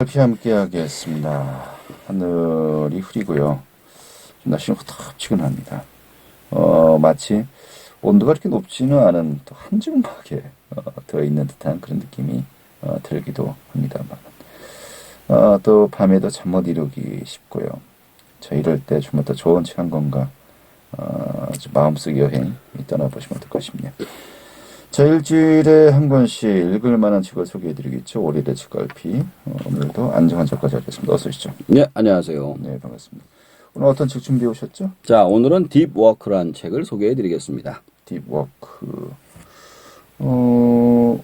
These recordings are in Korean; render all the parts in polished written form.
이렇게 함께 하겠습니다. 하늘이 흐리고요. 날씨는 후텁지근합니다. 마치 온도가 그렇게 높지는 않은 또 한증막에 들어있는 듯한 그런 느낌이 들기도 합니다만 또 밤에도 잠 못 이루기 쉽고요. 이럴 때 좀 더 좋은 책 한 권과 좀 마음속 여행 떠나보시면 어떨까 싶네요. 일주일에 한 권씩 읽을 만한 책을 소개해드리겠죠. 오리의 책갈피. 오늘도 안정환 작가 자리했습니다. 어서 오시죠. 네, 안녕하세요. 네, 반갑습니다. 오늘 어떤 책 준비해 오셨죠? 자, 오늘은 딥워크라는 책을 소개해드리겠습니다. 딥워크. 뭐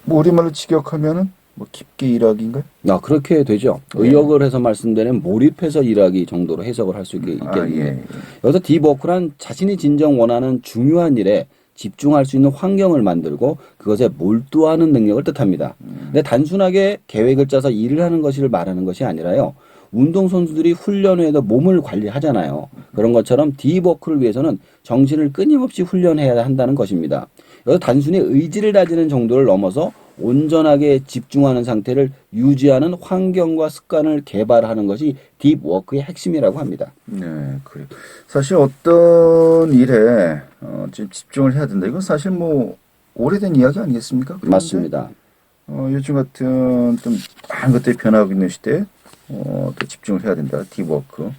우리말로 직역하면은 뭐 깊게 일하기인가요? 그렇게 되죠. 네. 의역을 해서 말씀드리면 몰입해서 일하기 정도로 해석을 할 수 있겠는데 예. 여기서 딥워크란 자신이 진정 원하는 중요한 일에 집중할 수 있는 환경을 만들고 그것에 몰두하는 능력을 뜻합니다. 근데 단순하게 계획을 짜서 일을 하는 것을 말하는 것이 아니라요. 운동선수들이 훈련 후에도 몸을 관리하잖아요. 그런 것처럼 딥워크를 위해서는 정신을 끊임없이 훈련해야 한다는 것입니다. 여기서 단순히 의지를 다지는 정도를 넘어서 온전하게 집중하는 상태를 유지하는 환경과 습관을 개발하는 것이 딥워크의 핵심이라고 합니다. 네, 그래요. 사실 어떤 일에 좀 집중을 해야 된다. 이건 사실 뭐 오래된 이야기 아니겠습니까? 그런데, 맞습니다. 요즘 같은 좀 많은 것들이 변하고 있는 시대에 또 집중을 해야 된다. 딥워크.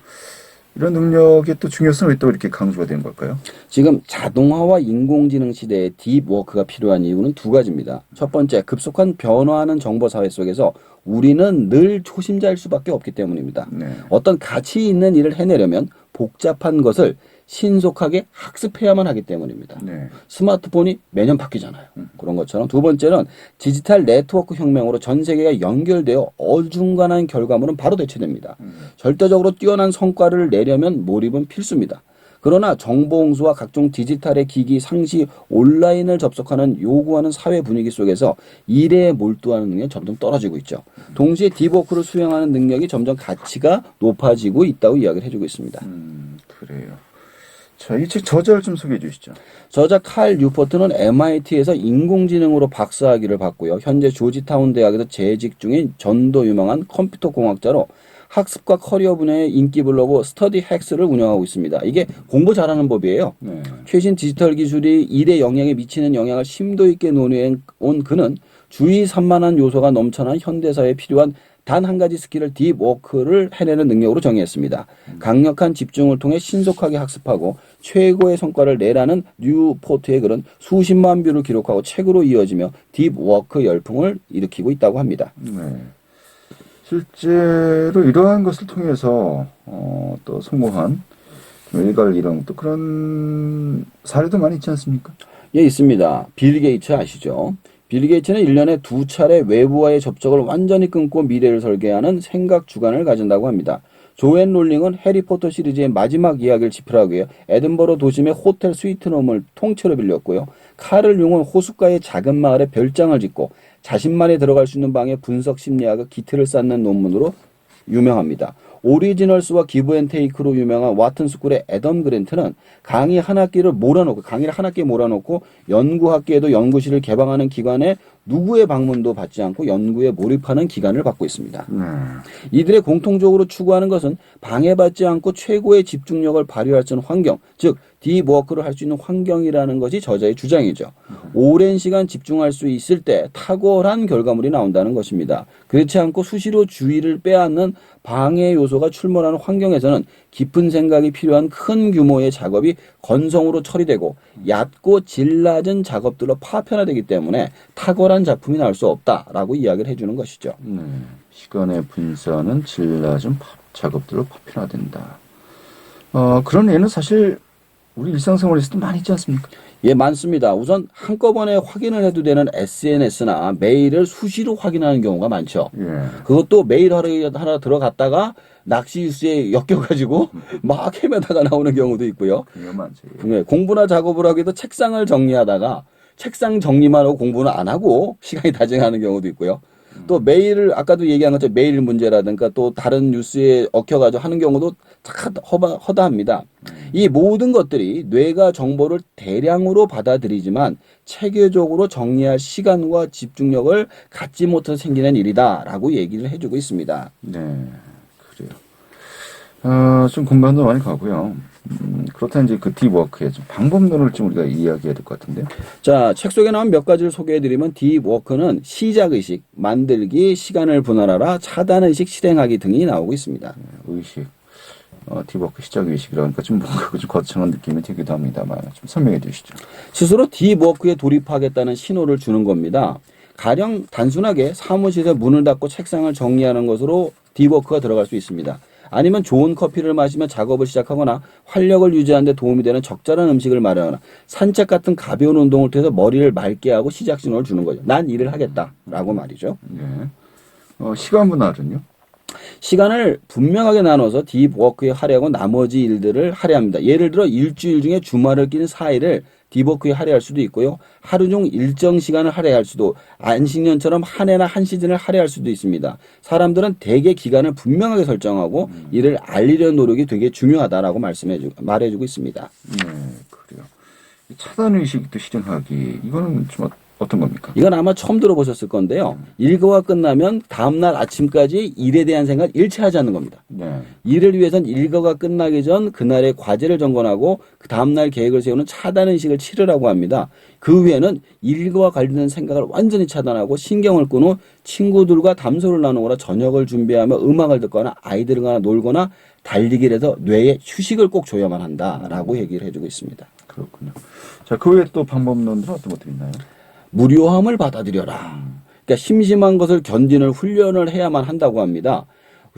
이런 능력의 또 중요성이 또 이렇게 강조가 된 걸까요? 지금 자동화와 인공지능 시대에 딥워크가 필요한 이유는 두 가지입니다. 첫 번째, 급속한 변화하는 정보 사회 속에서 우리는 늘 초심자일 수밖에 없기 때문입니다. 네. 어떤 가치 있는 일을 해내려면 복잡한 것을 신속하게 학습해야만 하기 때문입니다. 네. 스마트폰이 매년 바뀌잖아요. 그런 것처럼 두 번째는 디지털 네트워크 혁명으로 전 세계가 연결되어 어중간한 결과물은 바로 대체됩니다. 절대적으로 뛰어난 성과를 내려면 몰입은 필수입니다. 그러나 정보 홍수와 각종 디지털의 기기, 상시, 온라인을 접속하는 요구하는 사회 분위기 속에서 일에 몰두하는 능력이 점점 떨어지고 있죠. 동시에 딥워크를 수행하는 능력이 점점 가치가 높아지고 있다고 이야기를 해주고 있습니다. 그래요. 이 책 저자를 좀 소개해 주시죠. 저자 칼 뉴포트는 MIT에서 인공지능으로 박사학위를 받고요. 현재 조지타운 대학에서 재직 중인 전도 유명한 컴퓨터 공학자로 학습과 커리어 분야의 인기 블로그 스터디 핵스를 운영하고 있습니다. 이게 공부 잘하는 법이에요. 네. 최신 디지털 기술이 일에 영향에 미치는 영향을 심도 있게 논의해 온 그는 주의 산만한 요소가 넘쳐난 현대사회에 필요한 단 한 가지 스킬을 딥워크를 해내는 능력으로 정의했습니다. 강력한 집중을 통해 신속하게 학습하고 최고의 성과를 내라는 뉴포트의 글은 수십만 뷰를 기록하고 책으로 이어지며 딥워크 열풍을 일으키고 있다고 합니다. 네. 실제로 이러한 것을 통해서 또 성공한 일갈 일용 또 그런 사례도 많이 있지 않습니까? 예, 있습니다. 빌 게이츠 아시죠? 빌 게이츠는 1년에 2차례 외부와의 접촉을 완전히 끊고 미래를 설계하는 생각 주간을 가진다고 합니다. 조앤 롤링은 해리포터 시리즈의 마지막 이야기를 집필하기 위해 에든버러 도심의 호텔 스위트룸을 통째로 빌렸고요. 카를 융은 호숫가의 작은 마을에 별장을 짓고 자신만이 들어갈 수 있는 방에 분석 심리학의 기틀을 쌓는 논문으로 유명합니다. 오리지널스와 기브앤테이크로 유명한 와튼스쿨의 애덤 그랜트는 강의를 한 학기에 몰아놓고 연구학계에도 연구실을 개방하는 기관에 누구의 방문도 받지 않고 연구에 몰입하는 기간을 갖고 있습니다. 이들의 공통적으로 추구하는 것은 방해받지 않고 최고의 집중력을 발휘할 수 있는 환경, 즉 딥워크를 할 수 있는 환경이라는 것이 저자의 주장이죠. 오랜 시간 집중할 수 있을 때 탁월한 결과물이 나온다는 것입니다. 그렇지 않고 수시로 주의를 빼앗는 방해 요소가 출몰하는 환경에서는 깊은 생각이 필요한 큰 규모의 작업이 건성으로 처리되고 얕고 질 낮은 작업들로 파편화되기 때문에 탁월한 작품이 나올 수 없다라고 이야기를 해주는 것이죠. 시간의 분산은 질 낮은 작업들로 파편화된다. 그런 예는 사실 우리 일상생활에서도 많이 있지 않습니까? 예, 많습니다. 우선 한꺼번에 확인을 해도 되는 SNS나 메일을 수시로 확인하는 경우가 많죠. 예. 그것도 메일 하나 들어갔다가 낚시 뉴스에 엮여가지고 막 헤매다가 나오는 경우도 있고요. 그게 많죠. 네, 공부나 작업을 하기도 책상을 정리하다가 책상 정리만 하고 공부는 안 하고 시간이 다 지나가는 경우도 있고요. 또 메일을 아까도 얘기한 것처럼 메일 문제라든가 또 다른 뉴스에 얽혀가지고 하는 경우도 다 허다합니다. 이 모든 것들이 뇌가 정보를 대량으로 받아들이지만 체계적으로 정리할 시간과 집중력을 갖지 못해서 생기는 일이다라고 얘기를 해주고 있습니다. 네, 그래요. 좀 공감도 많이 가고요. 그렇다면 이제 그 딥워크의 좀 방법론을 좀 우리가 이야기해야 될 것 같은데요. 자, 책 속에 나온 몇 가지를 소개해드리면 딥워크는 시작의식, 만들기, 시간을 분할하라, 차단의식, 실행하기 등이 나오고 있습니다. 의식, 딥워크 시작 의식이라 그러니까 좀 뭔가 좀 거창한 느낌이 들기도 합니다만 좀 설명해 주시죠. 스스로 딥워크에 돌입하겠다는 신호를 주는 겁니다. 가령 단순하게 사무실에 문을 닫고 책상을 정리하는 것으로 딥워크가 들어갈 수 있습니다. 아니면 좋은 커피를 마시며 작업을 시작하거나 활력을 유지하는 데 도움이 되는 적절한 음식을 마련하거나 산책 같은 가벼운 운동을 통해서 머리를 맑게 하고 시작 신호를 주는 거죠. 난 일을 하겠다라고 말이죠. 네. 시간 분할은요? 시간을 분명하게 나눠서 딥워크에 할애하고 나머지 일들을 할애합니다. 예를 들어 일주일 중에 주말을 낀 4일을 딥워크에 할애할 수도 있고요. 하루 중 일정 시간을 할애할 수도, 안식년처럼 한 해나 한 시즌을 할애할 수도 있습니다. 사람들은 대개 기간을 분명하게 설정하고 이를 알리려는 노력이 되게 중요하다라고 말해주고 있습니다. 네, 그래요. 차단 의식도 실행하기 이거는 좀 어떤 겁니까? 이건 아마 처음 들어보셨을 건데요. 일과가 끝나면 다음날 아침까지 일에 대한 생각을 일체 하지 않는 겁니다. 네. 일을 위해선 일과가 끝나기 전 그날의 과제를 점검하고 그 다음날 계획을 세우는 차단의식을 치르라고 합니다. 그 후에는 일과와 관련된 생각을 완전히 차단하고 신경을 끈 후 친구들과 담소를 나누거나 저녁을 준비하며 음악을 듣거나 아이들과 놀거나 달리기를 해서 뇌에 휴식을 꼭 줘야만 한다라고 얘기를 해주고 있습니다. 그렇군요. 자, 그 외에 또 방법론들은 어떤 것들이 있나요? 무료함을 받아들여라. 그러니까 심심한 것을 견디는 훈련을 해야만 한다고 합니다.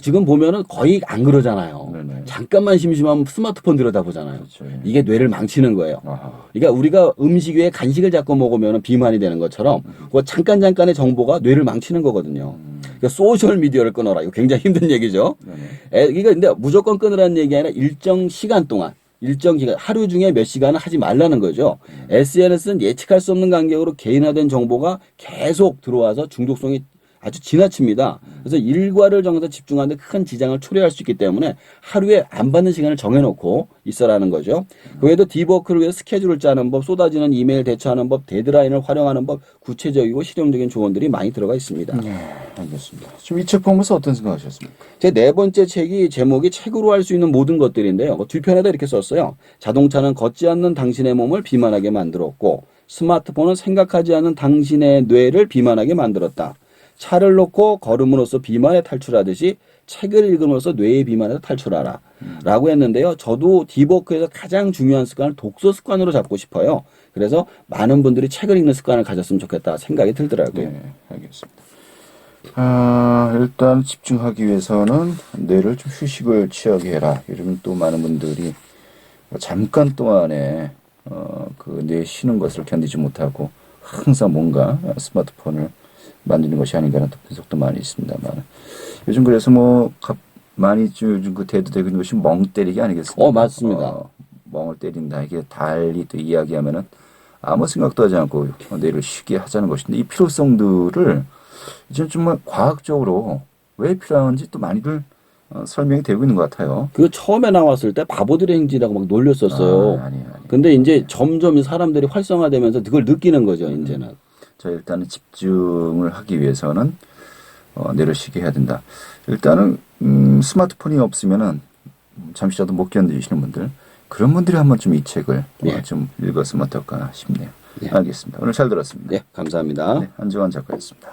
지금 보면은 거의 안 그러잖아요. 네네. 잠깐만 심심하면 스마트폰 들여다보잖아요. 그렇죠, 예. 이게 뇌를 망치는 거예요. 아하. 그러니까 우리가 음식 위에 간식을 자꾸 먹으면 비만이 되는 것처럼 그 잠깐의 정보가 뇌를 망치는 거거든요. 그러니까 소셜 미디어를 끊어라. 이거 굉장히 힘든 얘기죠. 네네. 이거 근데 무조건 끊으라는 얘기 아니라 일정 시간 동안 일정 기간, 하루 중에 몇 시간은 하지 말라는 거죠. SNS는 예측할 수 없는 간격으로 개인화된 정보가 계속 들어와서 중독성이 아주 지나칩니다. 그래서 일과를 정해서 집중하는데 큰 지장을 초래할 수 있기 때문에 하루에 안 받는 시간을 정해놓고 있어라는 거죠. 그 외에도 딥워크를 위해서 스케줄을 짜는 법, 쏟아지는 이메일 대처하는 법, 데드라인을 활용하는 법, 구체적이고 실용적인 조언들이 많이 들어가 있습니다. 네, 알겠습니다. 지금 이 책 보면서 어떤 생각하셨습니까? 제 네 번째 책이 제목이 책으로 할 수 있는 모든 것들인데요. 뒤편에다 이렇게 썼어요. 자동차는 걷지 않는 당신의 몸을 비만하게 만들었고 스마트폰은 생각하지 않는 당신의 뇌를 비만하게 만들었다. 차를 놓고 걸음으로써 비만에 탈출하듯이 책을 읽음으로써 뇌의 비만에서 탈출하라 라고 했는데요. 저도 딥워크에서 가장 중요한 습관을 독서 습관으로 잡고 싶어요. 그래서 많은 분들이 책을 읽는 습관을 가졌으면 좋겠다 생각이 들더라고요. 네, 알겠습니다. 일단 집중하기 위해서는 뇌를 좀 휴식을 취하게 해라. 이러면 또 많은 분들이 잠깐 동안에 그 뇌 쉬는 것을 견디지 못하고 항상 뭔가 스마트폰을 만드는 것이 아닌가라는 분석도 많이 있습니다만 요즘 그래서 많이 요즘 그 대두되고 있는 것이 멍 때리기 아니겠습니까? 맞습니다. 멍을 때린다. 이게 달리 또 이야기하면은 아무 생각도 하지 않고 뇌를 쉬게 하자는 것인데 이 필요성들을 이제 좀 과학적으로 왜 필요한지 또 많이들 설명이 되고 있는 것 같아요. 그 처음에 나왔을 때 바보들의 행진이라고 막 놀렸었어요. 아니에요. 근데 이제 점점 사람들이 활성화되면서 그걸 느끼는 거죠, 이제는. 자, 일단은 집중을 하기 위해서는 뇌를 쉬게 해야 된다. 일단은 스마트폰이 없으면은 잠시라도 못 견디시는 분들 그런 분들이 한번 좀 이 책을 좀 읽었으면 어떨까 싶네요. 알겠습니다. 오늘 잘 들었습니다. 네, 감사합니다. 네, 안정환 작가였습니다.